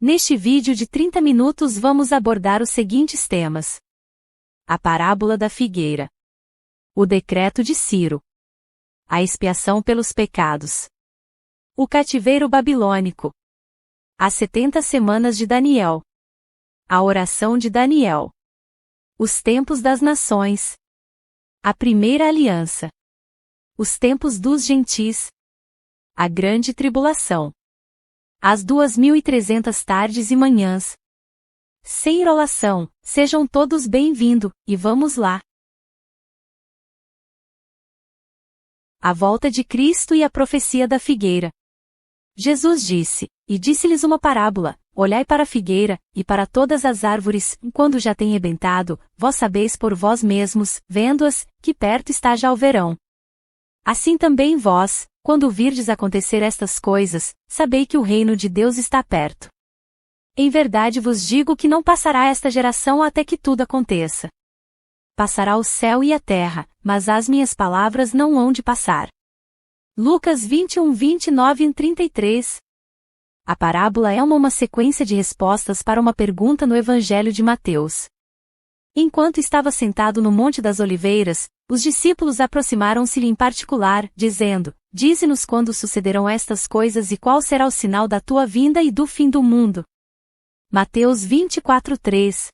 Neste vídeo de 30 minutos vamos abordar os seguintes temas: a parábola da figueira, o decreto de Ciro, a expiação pelos pecados, o cativeiro babilônico, as 70 semanas de Daniel, a oração de Daniel, os tempos das nações, a primeira aliança, os tempos dos gentis, a grande tribulação, as 2.300 tardes e manhãs. Sem enrolação, sejam todos bem-vindos, e vamos lá. A volta de Cristo e a profecia da figueira. Jesus disse, e disse-lhes uma parábola: olhai para a figueira, e para todas as árvores, quando já têm rebentado, vós sabeis por vós mesmos, vendo-as, que perto está já o verão. Assim também vós, quando virdes acontecer estas coisas, sabei que o reino de Deus está perto. Em verdade vos digo que não passará esta geração até que tudo aconteça. Passará o céu e a terra, mas as minhas palavras não hão de passar. Lucas 21, 29 e 33. A parábola é uma sequência de respostas para uma pergunta no Evangelho de Mateus. Enquanto estava sentado no Monte das Oliveiras, os discípulos aproximaram-se-lhe em particular, dizendo: dize-nos quando sucederão estas coisas e qual será o sinal da tua vinda e do fim do mundo. Mateus 24:3.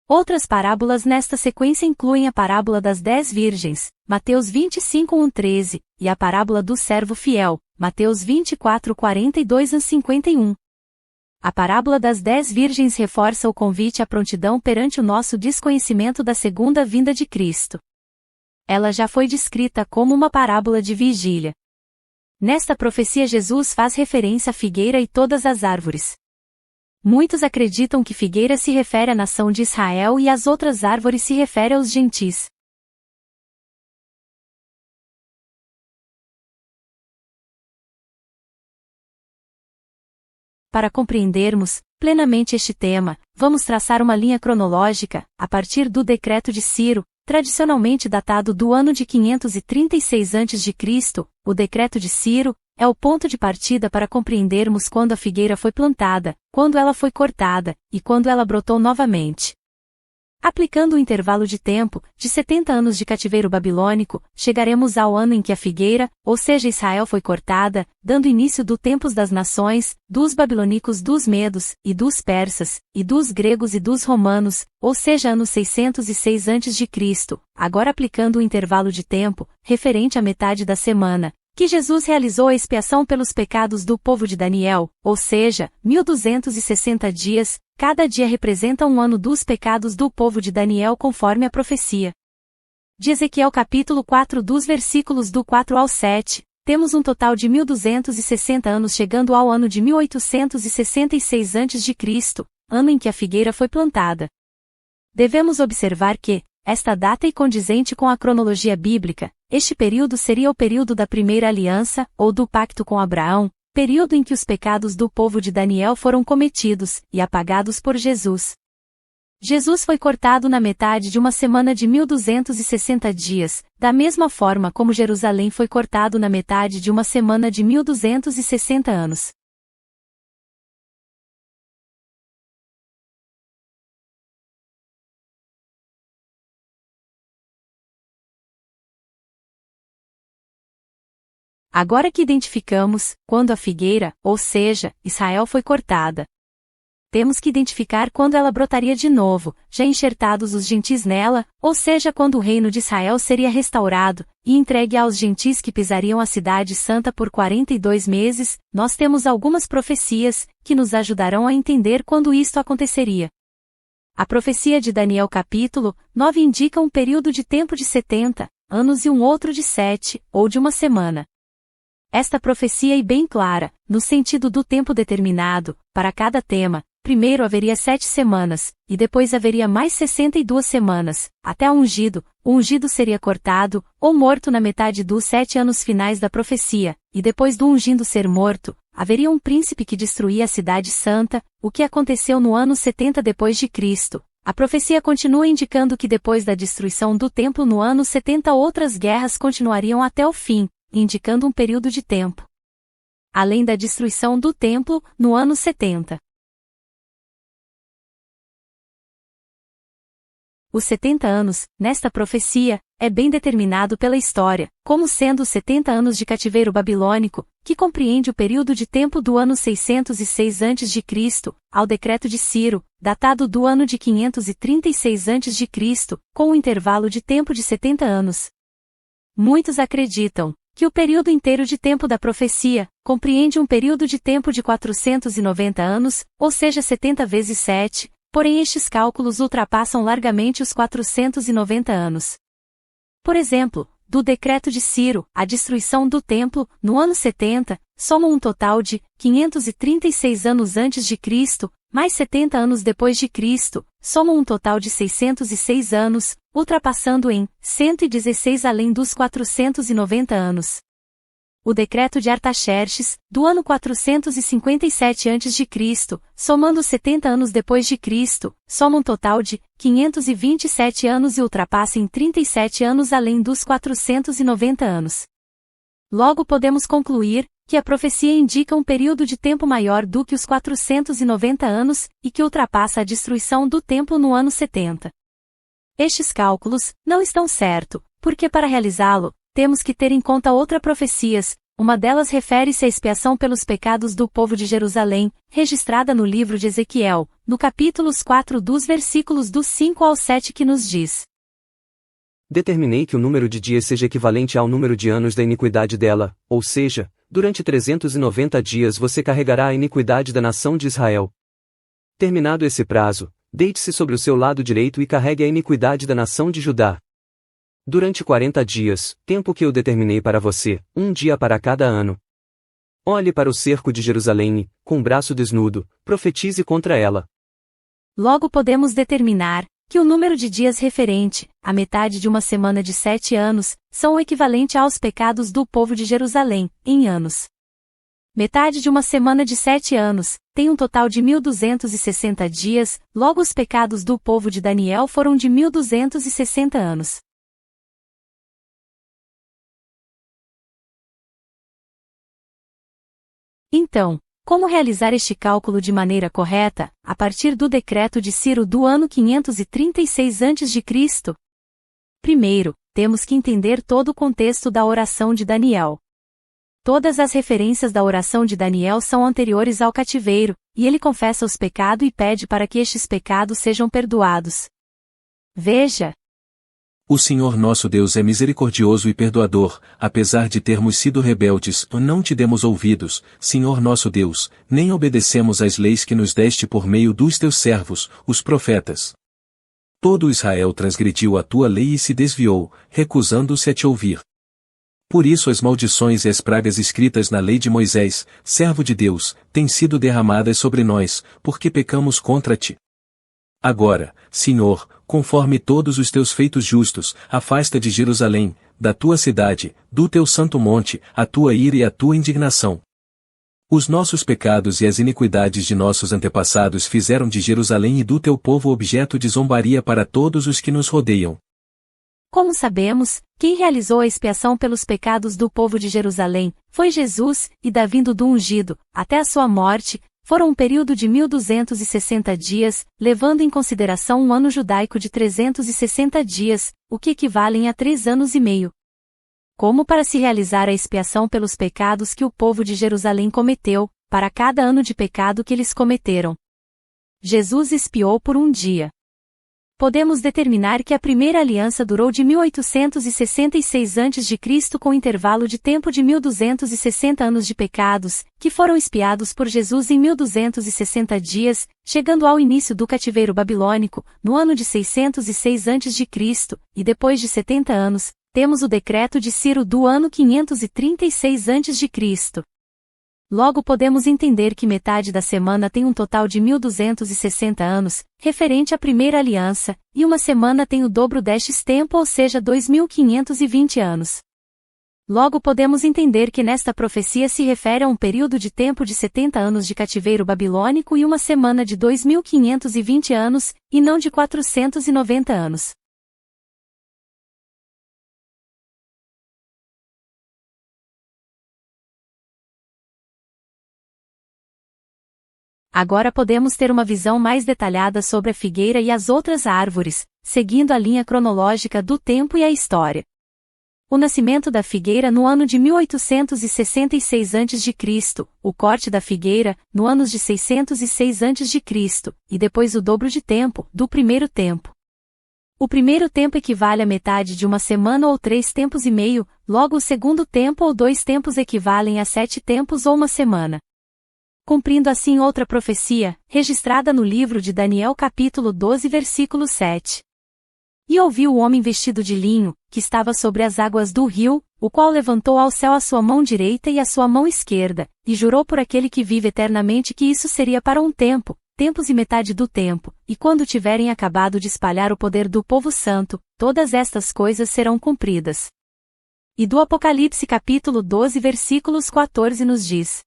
Outras parábolas nesta sequência incluem a parábola das 10 virgens, Mateus 25:1-13, e a parábola do servo fiel, Mateus 24:42-51. A parábola das 10 virgens reforça o convite à prontidão perante o nosso desconhecimento da segunda vinda de Cristo. Ela já foi descrita como uma parábola de vigília. Nesta profecia Jesus faz referência à figueira e todas as árvores. Muitos acreditam que figueira se refere à nação de Israel e as outras árvores se refere aos gentis. Para compreendermos plenamente este tema, vamos traçar uma linha cronológica, a partir do decreto de Ciro, tradicionalmente datado do ano de 536 a.C., o decreto de Ciro é o ponto de partida para compreendermos quando a figueira foi plantada, quando ela foi cortada, e quando ela brotou novamente. Aplicando o intervalo de tempo, de 70 anos de cativeiro babilônico, chegaremos ao ano em que a figueira, ou seja Israel foi cortada, dando início do tempos das nações, dos babilônicos, dos medos, e dos persas, e dos gregos e dos romanos, ou seja ano 606 a.C., agora aplicando o intervalo de tempo, referente à metade da semana, que Jesus realizou a expiação pelos pecados do povo de Daniel, ou seja, 1260 dias, cada dia representa um ano dos pecados do povo de Daniel conforme a profecia. De Ezequiel capítulo 4 dos versículos do 4 ao 7, temos um total de 1260 anos chegando ao ano de 1866 a.C., ano em que a figueira foi plantada. Devemos observar que, esta data é condizente com a cronologia bíblica. Este período seria o período da primeira aliança, ou do pacto com Abraão, período em que os pecados do povo de Daniel foram cometidos e apagados por Jesus. Jesus foi cortado na metade de uma semana de 1260 dias, da mesma forma como Jerusalém foi cortado na metade de uma semana de 1260 anos. Agora que identificamos quando a figueira, ou seja, Israel foi cortada, temos que identificar quando ela brotaria de novo, já enxertados os gentis nela, ou seja quando o reino de Israel seria restaurado, e entregue aos gentis que pisariam a cidade santa por 42 meses, nós temos algumas profecias, que nos ajudarão a entender quando isto aconteceria. A profecia de Daniel capítulo 9 indica um período de tempo de 70 anos e um outro de 7, ou de uma semana. Esta profecia é bem clara, no sentido do tempo determinado, para cada tema. Primeiro haveria 7 semanas, e depois haveria mais 62 semanas, até o ungido seria cortado, ou morto na metade dos 7 anos finais da profecia, e depois do ungido ser morto, haveria um príncipe que destruía a cidade santa, o que aconteceu no ano 70 depois de Cristo. A profecia continua indicando que depois da destruição do templo no ano 70 outras guerras continuariam até o fim, indicando um período de tempo. Além da destruição do templo, no ano 70. Os 70 anos, nesta profecia, é bem determinado pela história, como sendo os 70 anos de cativeiro babilônico, que compreende o período de tempo do ano 606 a.C., ao decreto de Ciro, datado do ano de 536 a.C., com um intervalo de tempo de 70 anos. Muitos acreditam que o período inteiro de tempo da profecia compreende um período de tempo de 490 anos, ou seja 70 vezes 7, porém estes cálculos ultrapassam largamente os 490 anos. Por exemplo, do decreto de Ciro, a destruição do templo, no ano 70, soma um total de 536 anos antes de Cristo, mais 70 anos depois de Cristo, soma um total de 606 anos, ultrapassando em 116 além dos 490 anos. O decreto de Artaxerxes, do ano 457 a.C., somando 70 anos depois de Cristo, soma um total de 527 anos e ultrapassa em 37 anos além dos 490 anos. Logo podemos concluir que a profecia indica um período de tempo maior do que os 490 anos e que ultrapassa a destruição do templo no ano 70. Estes cálculos não estão certos, porque para realizá-lo, temos que ter em conta outras profecias, uma delas refere-se à expiação pelos pecados do povo de Jerusalém, registrada no livro de Ezequiel, no capítulo 4 dos versículos do 5 ao 7 que nos diz: Determinei que o número de dias seja equivalente ao número de anos da iniquidade dela, ou seja, durante 390 dias você carregará a iniquidade da nação de Israel. Terminado esse prazo, deite-se sobre o seu lado direito e carregue a iniquidade da nação de Judá. Durante 40 dias, tempo que eu determinei para você, um dia para cada ano. Olhe para o cerco de Jerusalém e, com o braço desnudo, profetize contra ela. Logo podemos determinar que o número de dias referente à metade de uma semana de 7 anos são o equivalente aos pecados do povo de Jerusalém, em anos. Metade de uma semana de 7 anos tem um total de 1.260 dias, logo os pecados do povo de Daniel foram de 1.260 anos. Então, como realizar este cálculo de maneira correta, a partir do decreto de Ciro do ano 536 a.C.? Primeiro, temos que entender todo o contexto da oração de Daniel. Todas as referências da oração de Daniel são anteriores ao cativeiro, e ele confessa os pecados e pede para que estes pecados sejam perdoados. Veja: O Senhor nosso Deus é misericordioso e perdoador, apesar de termos sido rebeldes, não te demos ouvidos, Senhor nosso Deus, nem obedecemos às leis que nos deste por meio dos teus servos, os profetas. Todo Israel transgrediu a tua lei e se desviou, recusando-se a te ouvir. Por isso as maldições e as pragas escritas na lei de Moisés, servo de Deus, têm sido derramadas sobre nós, porque pecamos contra ti. Agora, Senhor, conforme todos os teus feitos justos, afasta de Jerusalém, da tua cidade, do teu santo monte, a tua ira e a tua indignação. Os nossos pecados e as iniquidades de nossos antepassados fizeram de Jerusalém e do teu povo objeto de zombaria para todos os que nos rodeiam. Como sabemos, quem realizou a expiação pelos pecados do povo de Jerusalém foi Jesus, e da vinda do ungido, até a sua morte, foram um período de 1.260 dias, levando em consideração um ano judaico de 360 dias, o que equivalem a 3 anos e meio. Como para se realizar a expiação pelos pecados que o povo de Jerusalém cometeu, para cada ano de pecado que eles cometeram? Jesus expiou por um dia. Podemos determinar que a primeira aliança durou de 1866 a.C. com intervalo de tempo de 1.260 anos de pecados, que foram expiados por Jesus em 1.260 dias, chegando ao início do cativeiro babilônico, no ano de 606 a.C., e depois de 70 anos, temos o decreto de Ciro do ano 536 a.C. Logo podemos entender que metade da semana tem um total de 1.260 anos, referente à primeira aliança, e uma semana tem o dobro destes tempo, ou seja 2.520 anos. Logo podemos entender que nesta profecia se refere a um período de tempo de 70 anos de cativeiro babilônico e uma semana de 2.520 anos, e não de 490 anos. Agora podemos ter uma visão mais detalhada sobre a figueira e as outras árvores, seguindo a linha cronológica do tempo e a história. O nascimento da figueira no ano de 1866 a.C., o corte da figueira, no ano de 606 a.C., e depois o dobro de tempo, do primeiro tempo. O primeiro tempo equivale à metade de uma semana ou 3 tempos e meio, logo o segundo tempo ou 2 tempos equivalem a 7 tempos ou uma semana. Cumprindo assim outra profecia, registrada no livro de Daniel capítulo 12 versículo 7. E ouvi o homem vestido de linho, que estava sobre as águas do rio, o qual levantou ao céu a sua mão direita e a sua mão esquerda, e jurou por aquele que vive eternamente que isso seria para um tempo, tempos e metade do tempo, e quando tiverem acabado de espalhar o poder do povo santo, todas estas coisas serão cumpridas. E do Apocalipse capítulo 12 versículos 14 nos diz: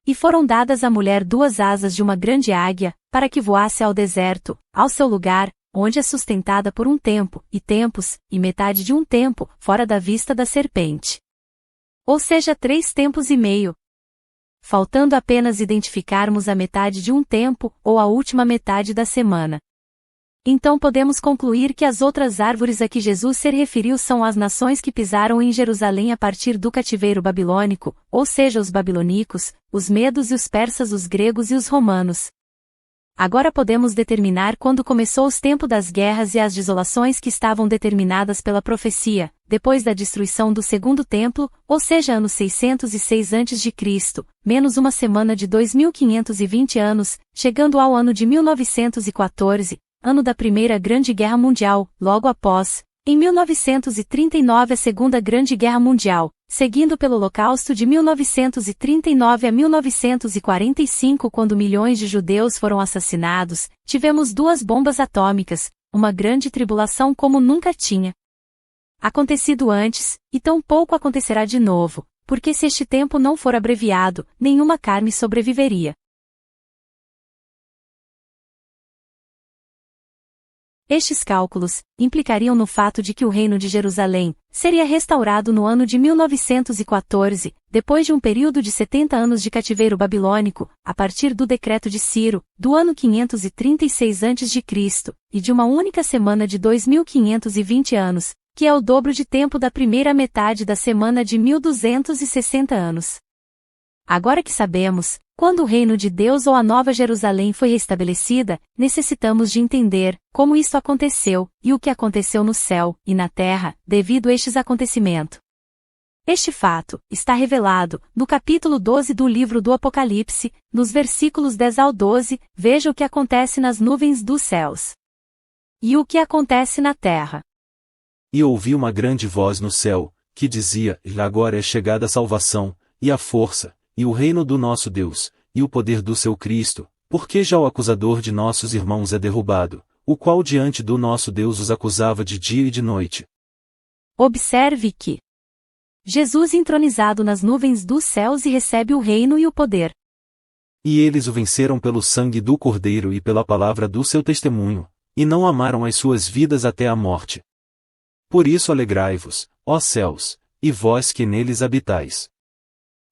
E foram dadas à mulher 2 asas de uma grande águia, para que voasse ao deserto, ao seu lugar, onde é sustentada por um tempo, e tempos, e metade de um tempo, fora da vista da serpente. Ou seja, 3 tempos e meio. Faltando apenas identificarmos a metade de um tempo, ou a última metade da semana. Então podemos concluir que as outras árvores a que Jesus se referiu são as nações que pisaram em Jerusalém a partir do cativeiro babilônico, ou seja, os babilônicos, os medos e os persas, os gregos e os romanos. Agora podemos determinar quando começou os tempos das guerras e as desolações que estavam determinadas pela profecia, depois da destruição do segundo templo, ou seja, ano 606 a.C., menos uma semana de 2520 anos, chegando ao ano de 1914, ano da Primeira Grande Guerra Mundial, logo após, em 1939 a Segunda Grande Guerra Mundial, seguindo pelo Holocausto de 1939 a 1945 quando milhões de judeus foram assassinados, tivemos 2 bombas atômicas, uma grande tribulação como nunca tinha acontecido antes, e tampouco acontecerá de novo, porque se este tempo não for abreviado, nenhuma carne sobreviveria. Estes cálculos implicariam no fato de que o reino de Jerusalém seria restaurado no ano de 1914, depois de um período de 70 anos de cativeiro babilônico, a partir do decreto de Ciro, do ano 536 a.C., e de uma única semana de 2520 anos, que é o dobro de tempo da primeira metade da semana de 1260 anos. Agora que sabemos, quando o reino de Deus ou a Nova Jerusalém foi restabelecida, necessitamos de entender como isso aconteceu, e o que aconteceu no céu e na terra, devido a estes acontecimentos. Este fato está revelado no capítulo 12 do livro do Apocalipse, nos versículos 10 ao 12, veja o que acontece nas nuvens dos céus. E o que acontece na terra. E ouvi uma grande voz no céu, que dizia: Agora é chegada a salvação, e a força, e o reino do nosso Deus, e o poder do seu Cristo, porque já o acusador de nossos irmãos é derrubado, o qual diante do nosso Deus os acusava de dia e de noite. Observe que Jesus entronizado nas nuvens dos céus e recebe o reino e o poder. E eles o venceram pelo sangue do Cordeiro e pela palavra do seu testemunho, e não amaram as suas vidas até a morte. Por isso alegrai-vos, ó céus, e vós que neles habitais.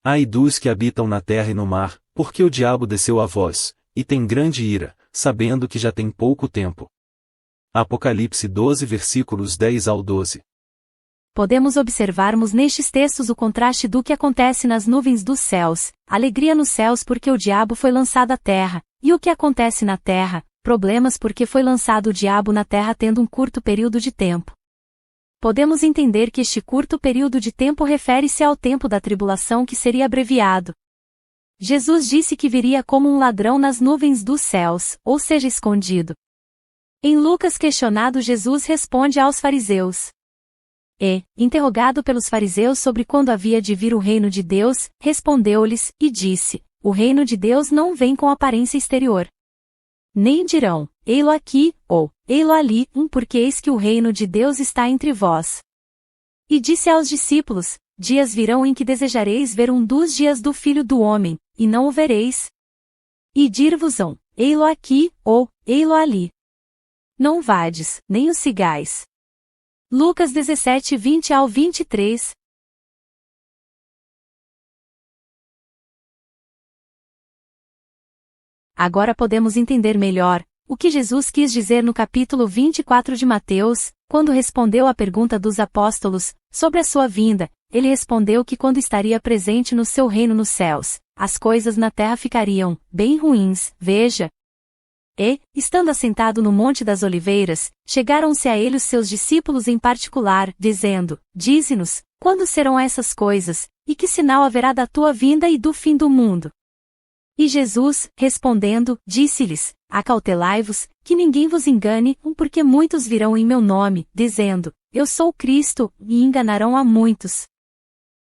Ai dos que habitam na terra e no mar, porque o diabo desceu a vós, e tem grande ira, sabendo que já tem pouco tempo. Apocalipse 12 versículos 10 ao 12. Podemos observarmos nestes textos o contraste do que acontece nas nuvens dos céus, alegria nos céus porque o diabo foi lançado à terra, e o que acontece na terra, problemas porque foi lançado o diabo na terra tendo um curto período de tempo. Podemos entender que este curto período de tempo refere-se ao tempo da tribulação que seria abreviado. Jesus disse que viria como um ladrão nas nuvens dos céus, ou seja, escondido. Em Lucas questionado, Jesus responde aos fariseus. E, interrogado pelos fariseus sobre quando havia de vir o reino de Deus, respondeu-lhes, e disse: O reino de Deus não vem com aparência exterior. Nem dirão, ei-lo aqui, ou, ei-lo ali, porque eis que o reino de Deus está entre vós. E disse aos discípulos, dias virão em que desejareis ver um dos dias do Filho do Homem, e não o vereis. E dir-vos-ão, ei-lo aqui, ou, ei-lo ali. Não vades, nem o sigais. Lucas 17, 20 ao 23. Agora podemos entender melhor o que Jesus quis dizer no capítulo 24 de Mateus, quando respondeu à pergunta dos apóstolos sobre a sua vinda. Ele respondeu que quando estaria presente no seu reino nos céus, as coisas na terra ficariam bem ruins. Veja. E, estando assentado no Monte das Oliveiras, chegaram-se a ele os seus discípulos em particular, dizendo: Dize-nos, quando serão essas coisas, e que sinal haverá da tua vinda e do fim do mundo? E Jesus, respondendo, disse-lhes: Acautelai-vos, que ninguém vos engane, porque muitos virão em meu nome, dizendo: Eu sou o Cristo, e enganarão a muitos.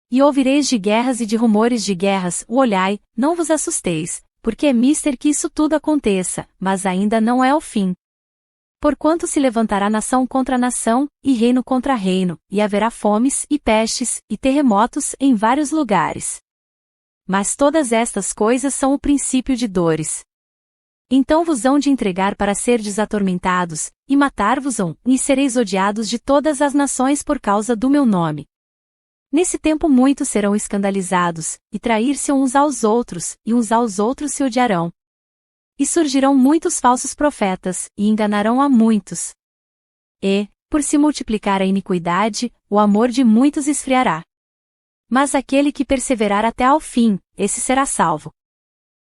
E ouvireis de guerras e de rumores de guerras. Olhai, não vos assusteis, porque é mister que isso tudo aconteça, mas ainda não é o fim. Porquanto se levantará nação contra nação, e reino contra reino, e haverá fomes, e pestes, e terremotos em vários lugares. Mas todas estas coisas são o princípio de dores. Então vos hão de entregar para serdes atormentados, e matar-vos-ão, e sereis odiados de todas as nações por causa do meu nome. Nesse tempo muitos serão escandalizados, e trair-se uns aos outros, e uns aos outros se odiarão. E surgirão muitos falsos profetas, e enganarão a muitos. E, por se multiplicar a iniquidade, o amor de muitos esfriará. Mas aquele que perseverar até ao fim, esse será salvo.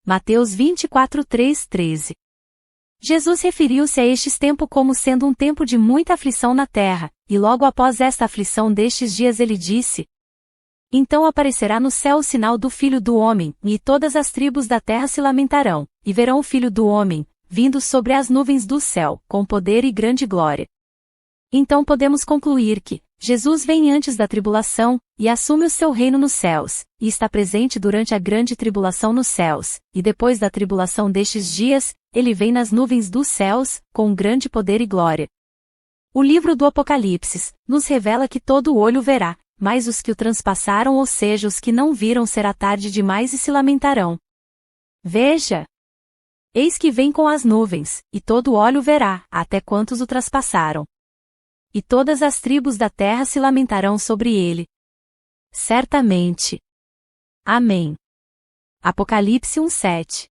Mateus 24:3-13. Jesus referiu-se a estes tempos como sendo um tempo de muita aflição na terra, e logo após esta aflição destes dias ele disse: Então aparecerá no céu o sinal do Filho do Homem, e todas as tribos da terra se lamentarão, e verão o Filho do Homem, vindo sobre as nuvens do céu, com poder e grande glória. Então podemos concluir que Jesus vem antes da tribulação, e assume o seu reino nos céus, e está presente durante a grande tribulação nos céus, e depois da tribulação destes dias, ele vem nas nuvens dos céus, com grande poder e glória. O livro do Apocalipse nos revela que todo olho verá, mas os que o transpassaram, ou seja, os que não viram, será tarde demais e se lamentarão. Veja! Eis que vem com as nuvens, e todo olho verá, até quantos o traspassaram. E todas as tribos da terra se lamentarão sobre ele. Certamente. Amém. Apocalipse 1:7.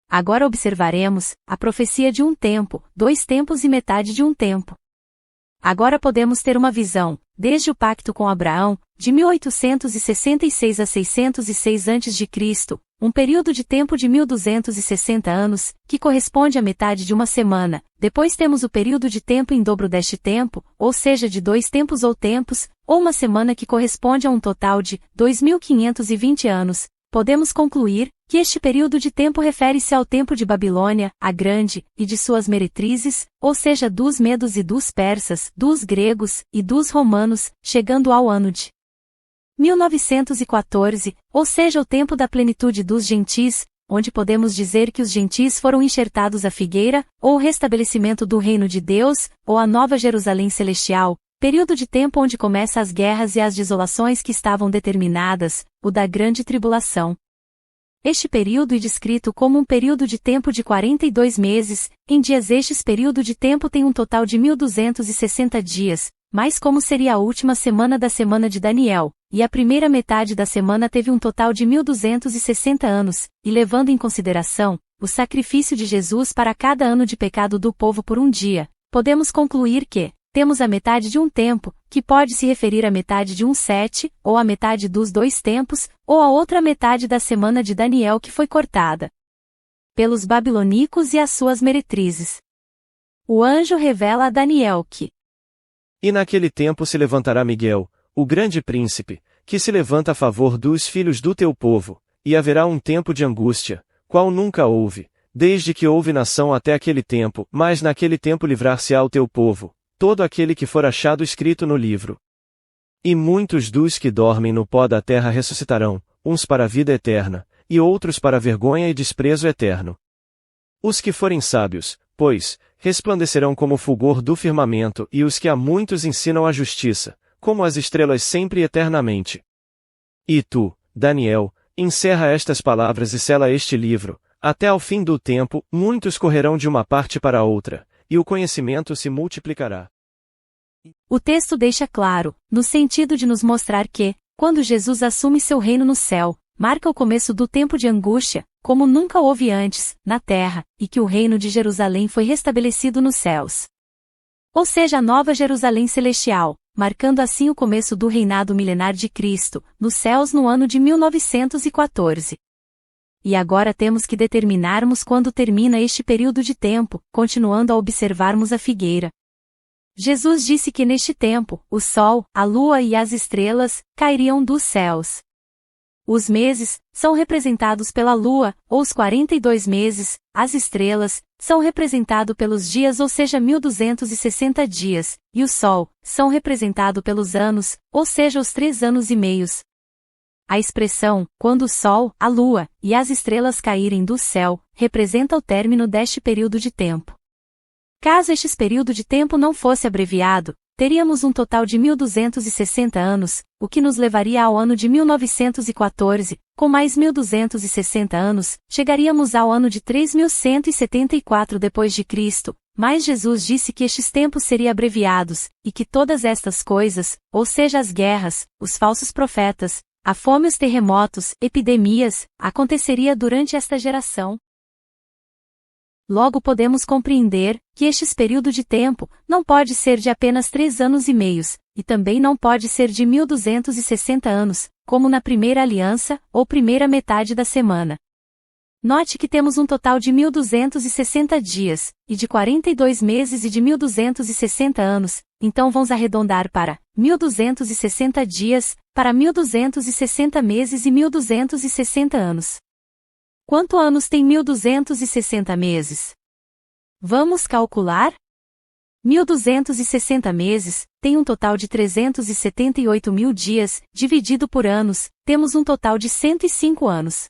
Agora observaremos a profecia de um tempo, 2 tempos e metade de um tempo. Agora podemos ter uma visão, desde o pacto com Abraão, de 1866 a 606 a.C., um período de tempo de 1260 anos, que corresponde à metade de uma semana. Depois temos o período de tempo em dobro deste tempo, ou seja, de 2 tempos ou uma semana, que corresponde a um total de 2520 anos. Podemos concluir que este período de tempo refere-se ao tempo de Babilônia, a Grande, e de suas meretrizes, ou seja, dos medos e dos persas, dos gregos e dos romanos, chegando ao ano de 1914, ou seja, o tempo da plenitude dos gentis, onde podemos dizer que os gentis foram enxertados à figueira, ou o restabelecimento do reino de Deus, ou a Nova Jerusalém Celestial, período de tempo onde começam as guerras e as desolações que estavam determinadas, o da grande tribulação. Este período é descrito como um período de tempo de 42 meses, em dias este período de tempo tem um total de 1260 dias, mas como seria a última semana da semana de Daniel, e a primeira metade da semana teve um total de 1260 anos, e levando em consideração o sacrifício de Jesus para cada ano de pecado do povo por um dia, podemos concluir que temos a metade de um tempo, que pode se referir à metade de um 7, ou à metade dos 2 tempos, ou a outra metade da semana de Daniel que foi cortada pelos babilônicos e as suas meretrizes. O anjo revela a Daniel que: E naquele tempo se levantará Miguel, o grande príncipe, que se levanta a favor dos filhos do teu povo, e haverá um tempo de angústia, qual nunca houve, desde que houve nação até aquele tempo, mas naquele tempo livrar-se-á o teu povo, todo aquele que for achado escrito no livro. E muitos dos que dormem no pó da terra ressuscitarão, uns para a vida eterna, e outros para a vergonha e desprezo eterno. Os que forem sábios, pois, resplandecerão como o fulgor do firmamento, e os que a muitos ensinam a justiça, como as estrelas sempre e eternamente. E tu, Daniel, encerra estas palavras e sela este livro, até ao fim do tempo, muitos correrão de uma parte para a outra, e o conhecimento se multiplicará. O texto deixa claro, no sentido de nos mostrar que, quando Jesus assume seu reino no céu, marca o começo do tempo de angústia, como nunca houve antes, na terra, e que o reino de Jerusalém foi restabelecido nos céus. Ou seja, a nova Jerusalém celestial, marcando assim o começo do reinado milenar de Cristo, nos céus no ano de 1914. E agora temos que determinarmos quando termina este período de tempo, continuando a observarmos a figueira. Jesus disse que neste tempo, o sol, a lua e as estrelas, cairiam dos céus. Os meses, são representados pela lua, ou os 42 meses, as estrelas, são representados pelos dias ou seja 1260 dias, e o sol, são representado pelos anos, ou seja os 3 anos e meios. A expressão, quando o sol, a lua, e as estrelas caírem do céu, representa o término deste período de tempo. Caso este período de tempo não fosse abreviado, teríamos um total de 1260 anos, o que nos levaria ao ano de 1914, com mais 1260 anos, chegaríamos ao ano de 3174 depois de Cristo, mas Jesus disse que estes tempos seriam abreviados, e que todas estas coisas, ou seja as guerras, os falsos profetas, a fome e os terremotos, epidemias, aconteceria durante esta geração. Logo podemos compreender que este período de tempo não pode ser de apenas 3 anos e meios, e também não pode ser de 1260 anos, como na primeira aliança, ou primeira metade da semana. Note que temos um total de 1260 dias, e de 42 meses e de 1260 anos, então vamos arredondar para 1260 dias, para 1260 meses e 1260 anos. Quantos anos tem 1260 meses? Vamos calcular? 1260 meses, tem um total de 378.000 dias, dividido por anos, temos um total de 105 anos.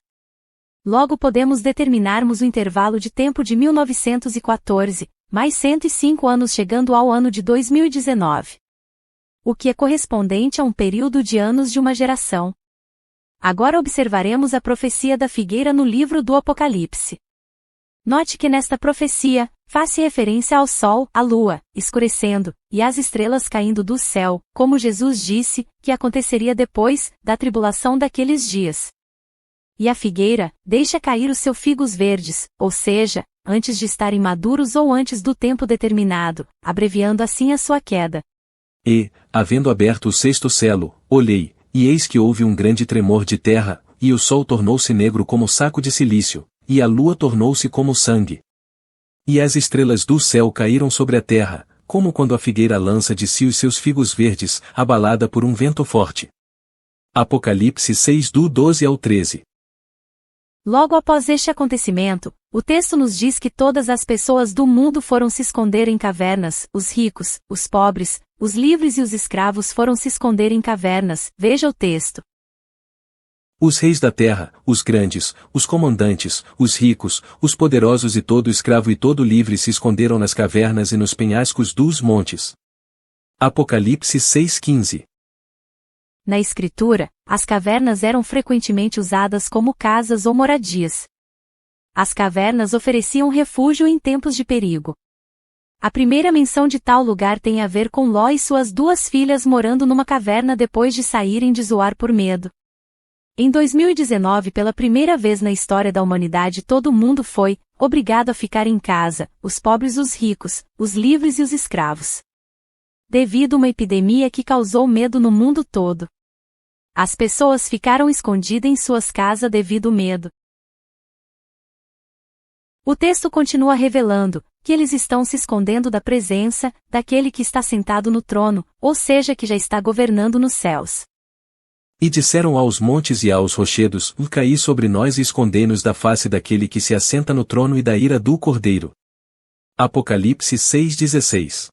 Logo podemos determinarmos o intervalo de tempo de 1914, mais 105 anos chegando ao ano de 2019. O que é correspondente a um período de anos de uma geração. Agora observaremos a profecia da figueira no livro do Apocalipse. Note que nesta profecia, faz referência ao sol, à lua, escurecendo, e às estrelas caindo do céu, como Jesus disse, que aconteceria depois da tribulação daqueles dias. E a figueira, deixa cair os seus figos verdes, ou seja, antes de estarem maduros ou antes do tempo determinado, abreviando assim a sua queda. E, havendo aberto o sexto selo, olhei, e eis que houve um grande tremor de terra, e o sol tornou-se negro como saco de cilício, e a lua tornou-se como sangue. E as estrelas do céu caíram sobre a terra, como quando a figueira lança de si os seus figos verdes, abalada por um vento forte. Apocalipse 6 do 12 ao 13. Logo após este acontecimento, o texto nos diz que todas as pessoas do mundo foram se esconder em cavernas, os ricos, os pobres, os livres e os escravos foram se esconder em cavernas, veja o texto. Os reis da terra, os grandes, os comandantes, os ricos, os poderosos e todo escravo e todo livre se esconderam nas cavernas e nos penhascos dos montes. Apocalipse 6:15. Na Escritura, as cavernas eram frequentemente usadas como casas ou moradias. As cavernas ofereciam refúgio em tempos de perigo. A primeira menção de tal lugar tem a ver com Ló e suas 2 filhas morando numa caverna depois de saírem de Zoar por medo. Em 2019, pela primeira vez na história da humanidade, todo mundo foi obrigado a ficar em casa, os pobres e os ricos, os livres e os escravos. Devido a uma epidemia que causou medo no mundo todo. As pessoas ficaram escondidas em suas casas devido ao medo. O texto continua revelando que eles estão se escondendo da presença daquele que está sentado no trono, ou seja, que já está governando nos céus. E disseram aos montes e aos rochedos, caí sobre nós e escondei-nos da face daquele que se assenta no trono e da ira do Cordeiro. Apocalipse 6:16.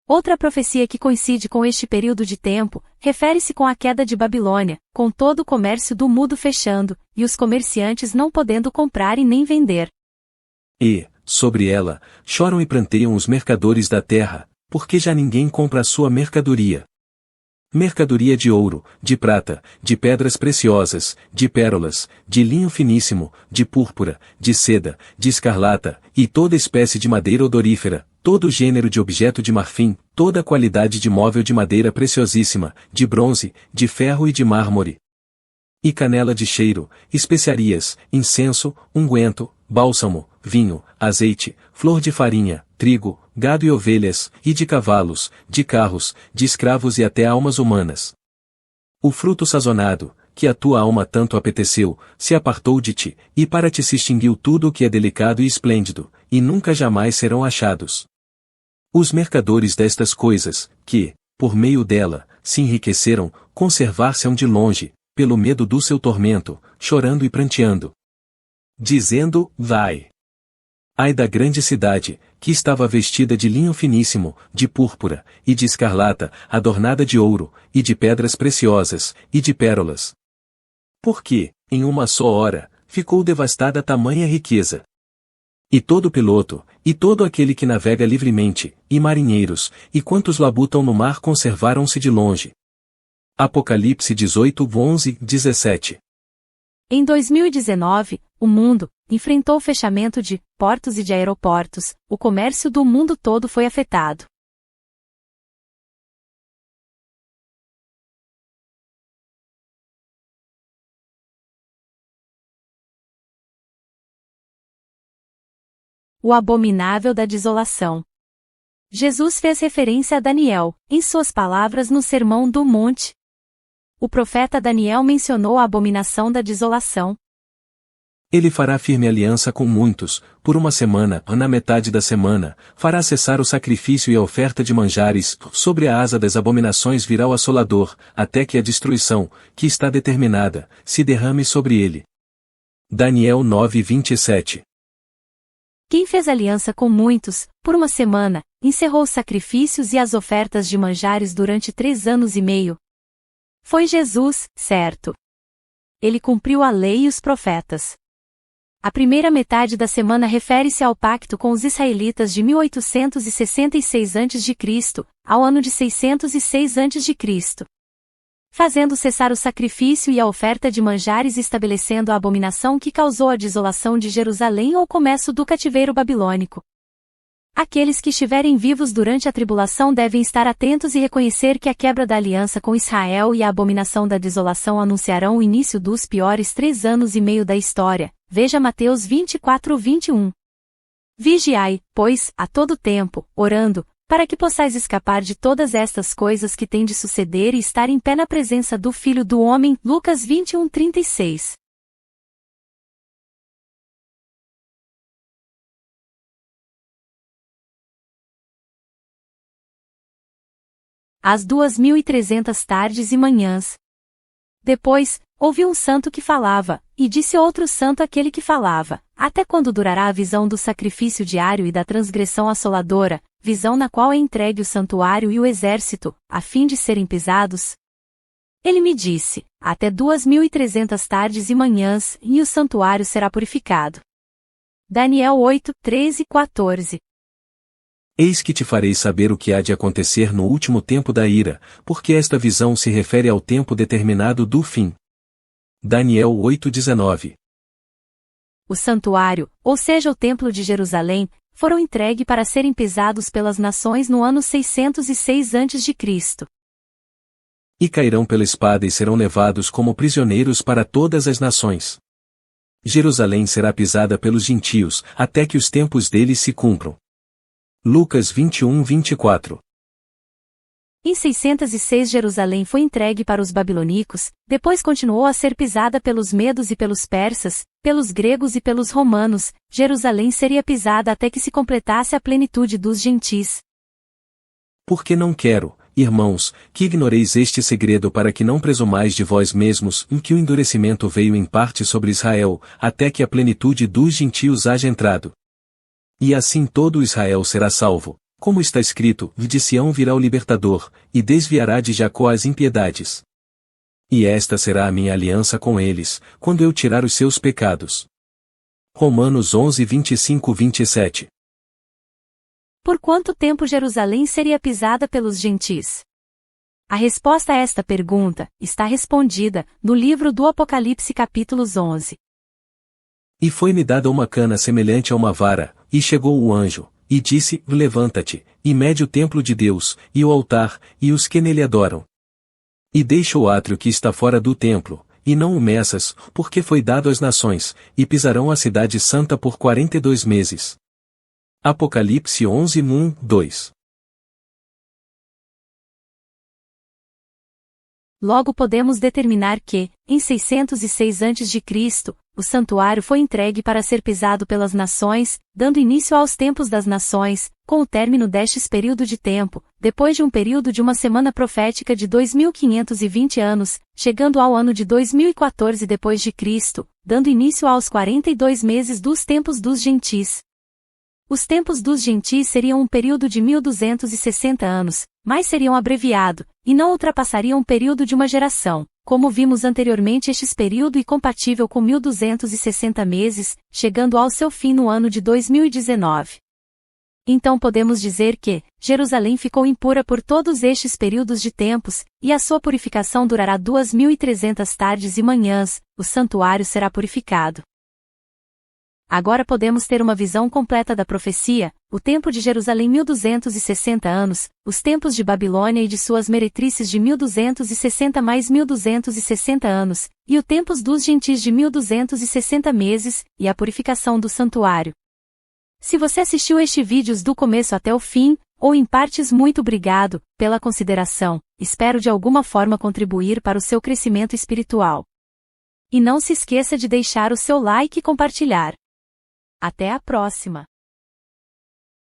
Outra profecia que coincide com este período de tempo, refere-se com a queda de Babilônia, com todo o comércio do mundo fechando, e os comerciantes não podendo comprar e nem vender. E, sobre ela, choram e pranteiam os mercadores da terra, porque já ninguém compra a sua mercadoria. Mercadoria de ouro, de prata, de pedras preciosas, de pérolas, de linho finíssimo, de púrpura, de seda, de escarlata, e toda espécie de madeira odorífera, todo gênero de objeto de marfim, toda qualidade de móvel de madeira preciosíssima, de bronze, de ferro e de mármore. e canela de cheiro, especiarias, incenso, unguento, bálsamo, vinho, azeite, flor de farinha, trigo, gado e ovelhas, e de cavalos, de carros, de escravos e até almas humanas. O fruto sazonado, que a tua alma tanto apeteceu, se apartou de ti, e para ti se extinguiu tudo o que é delicado e esplêndido, e nunca jamais serão achados. Os mercadores destas coisas, que, por meio dela, se enriqueceram, conservar-se-ão de longe, pelo medo do seu tormento, chorando e pranteando, dizendo, vai. Ai da grande cidade, que estava vestida de linho finíssimo, de púrpura, e de escarlata, adornada de ouro, e de pedras preciosas, e de pérolas. Porque, em uma só hora, ficou devastada tamanha riqueza. E todo piloto, e todo aquele que navega livremente, e marinheiros, e quantos labutam no mar conservaram-se de longe. Apocalipse 18, 11, 17. Em 2019, o mundo enfrentou o fechamento de portos e de aeroportos, o comércio do mundo todo foi afetado. O abominável da desolação. Jesus fez referência a Daniel, em suas palavras no Sermão do Monte. O profeta Daniel mencionou a abominação da desolação. Ele fará firme aliança com muitos, por uma semana, na metade da semana, fará cessar o sacrifício e a oferta de manjares, sobre a asa das abominações virá o assolador, até que a destruição, que está determinada, se derrame sobre ele. Daniel 9, 27. Quem fez aliança com muitos, por uma semana, encerrou os sacrifícios e as ofertas de manjares durante 3 anos e meio. Foi Jesus, certo. Ele cumpriu a lei e os profetas. A primeira metade da semana refere-se ao pacto com os israelitas de 1866 a.C., ao ano de 606 a.C., fazendo cessar o sacrifício e a oferta de manjares e estabelecendo a abominação que causou a desolação de Jerusalém ou o começo do cativeiro babilônico. Aqueles que estiverem vivos durante a tribulação devem estar atentos e reconhecer que a quebra da aliança com Israel e a abominação da desolação anunciarão o início dos piores 3 anos e meio da história. Veja Mateus 24, 21. Vigiai, pois, a todo tempo, orando, para que possais escapar de todas estas coisas que têm de suceder e estar em pé na presença do Filho do Homem. Lucas 21, 36. Às 2.300 tardes e manhãs. Depois, ouvi um santo que falava, e disse outro santo àquele que falava: até quando durará a visão do sacrifício diário e da transgressão assoladora, visão na qual é entregue o santuário e o exército, a fim de serem pisados? Ele me disse: até 2.300 tardes e manhãs, e o santuário será purificado. Daniel 8, 13 e 14. Eis que te farei saber o que há de acontecer no último tempo da ira, porque esta visão se refere ao tempo determinado do fim. Daniel 8:19. O santuário, ou seja o templo de Jerusalém, foram entregue para serem pisados pelas nações no ano 606 a.C. E cairão pela espada e serão levados como prisioneiros para todas as nações. Jerusalém será pisada pelos gentios, até que os tempos deles se cumpram. Lucas 21, 24. Em 606 Jerusalém foi entregue para os babilônicos, depois continuou a ser pisada pelos medos e pelos persas, pelos gregos e pelos romanos. Jerusalém seria pisada até que se completasse a plenitude dos gentis. Porque não quero, irmãos, que ignoreis este segredo para que não presumais de vós mesmos em que o endurecimento veio em parte sobre Israel, até que a plenitude dos gentios haja entrado. E assim todo Israel será salvo, como está escrito: de Sião virá o libertador, e desviará de Jacó as impiedades. E esta será a minha aliança com eles, quando eu tirar os seus pecados. Romanos 11, 25, 27. Por quanto tempo Jerusalém seria pisada pelos gentis? A resposta a esta pergunta está respondida no livro do Apocalipse capítulos 11. E foi-me dada uma cana semelhante a uma vara, e chegou o anjo, e disse: levanta-te, e mede o templo de Deus, e o altar, e os que nele adoram. E deixa o átrio que está fora do templo, e não o meças, porque foi dado às nações, e pisarão a cidade santa por 42 meses. Apocalipse 11, 1, 2. Logo podemos determinar que, em 606 a.C., o santuário foi entregue para ser pisado pelas nações, dando início aos tempos das nações, com o término destes período de tempo, depois de um período de uma semana profética de 2520 anos, chegando ao ano de 2014 depois de Cristo, dando início aos 42 meses dos tempos dos gentis. Os tempos dos gentis seriam um período de 1260 anos, mas seriam abreviado, e não ultrapassariam o período de uma geração, como vimos anteriormente este período e compatível com 1260 meses, chegando ao seu fim no ano de 2019. Então podemos dizer que, Jerusalém ficou impura por todos estes períodos de tempos, e a sua purificação durará 2300 tardes e manhãs, o santuário será purificado. Agora podemos ter uma visão completa da profecia, o tempo de Jerusalém 1260 anos, os tempos de Babilônia e de suas meretrices de 1260 mais 1260 anos, e o tempos dos gentis de 1260 meses, e a purificação do santuário. Se você assistiu este vídeo do começo até o fim, ou em partes, muito obrigado pela consideração, espero de alguma forma contribuir para o seu crescimento espiritual. E não se esqueça de deixar o seu like e compartilhar. Até a próxima!